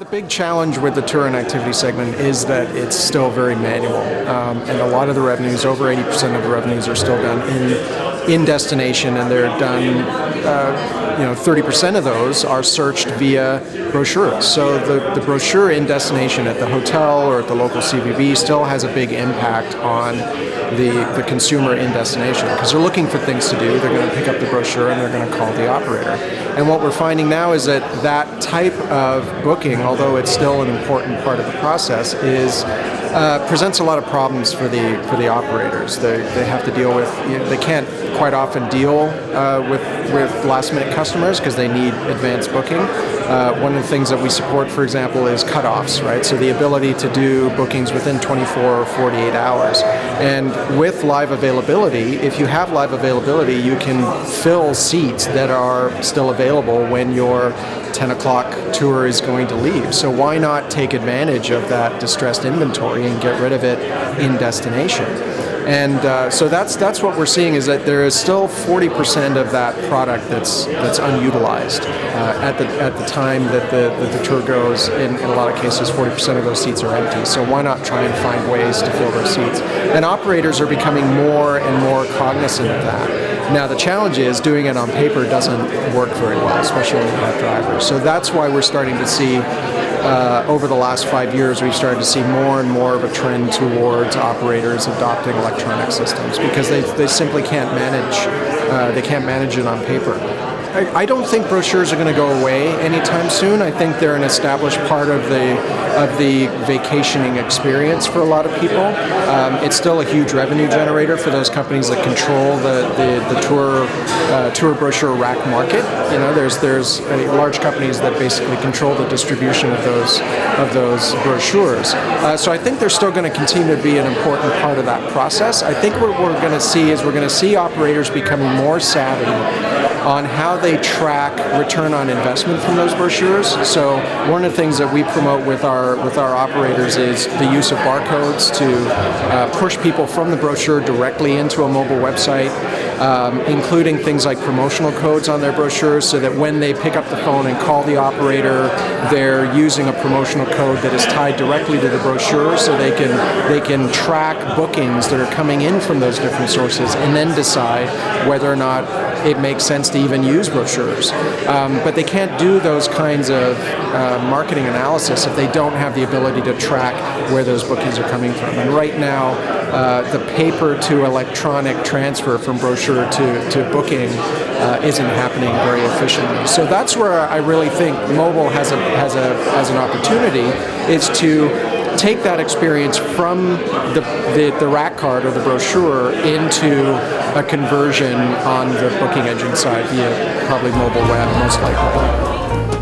The big challenge with the tour and activity segment is that it's still very manual, and a lot of the revenues, over 80% of the revenues, are still done in destination, and they're done. 30% of those are searched via brochures. So the brochure in destination at the hotel or at the local CVB still has a big impact on the consumer in destination, because they're looking for things to do. They're going to pick up the brochure and they're going to call the operator. And what we're finding now is that that type of booking, although it's still an important part of the process, presents a lot of problems for the operators. They have to deal with, they can't quite often deal with last minute customers because they need advanced booking. One of the things that we support, for example, is cutoffs, right? So the ability to do bookings within 24 or 48 hours. And with live availability, if you have live availability, you can fill seats that are still available when your 10 o'clock tour is going to leave. So why not take advantage of that distressed inventory and get rid of it in destination? And so that's what we're seeing, is that there is still 40% of that product that's unutilized at the time that the tour goes. In a lot of cases, 40% of those seats are empty. So why not try and find ways to fill those seats? And operators are becoming more and more cognizant of that. Now the challenge is doing it on paper doesn't work very well, especially when you have drivers. So that's why we're starting to see, over the last 5 years, we've started to see more and more of a trend towards operators adopting electronic systems, because they simply can't manage it on paper. I don't think brochures are going to go away anytime soon. I think they're an established part of the vacationing experience for a lot of people. It's still a huge revenue generator for those companies that control the tour brochure rack market. You know, there's large companies that basically control the distribution of those brochures. So I think they're still going to continue to be an important part of that process. I think what we're going to see operators becoming more savvy on how they track return on investment from those brochures. So one of the things that we promote with our operators is the use of barcodes to push people from the brochure directly into a mobile website, including things like promotional codes on their brochures, so that when they pick up the phone and call the operator, they're using a promotional code that is tied directly to the brochure, so they can track bookings that are coming in from those different sources and then decide whether or not it makes sense to even use brochures. But they can't do those kinds of marketing analysis if they don't have the ability to track where those bookings are coming from. And right now, the paper to electronic transfer from brochure to booking isn't happening very efficiently. So that's where I really think mobile has an opportunity, is to take that experience from the rack card or the brochure into a conversion on the booking engine side via probably mobile web, most likely.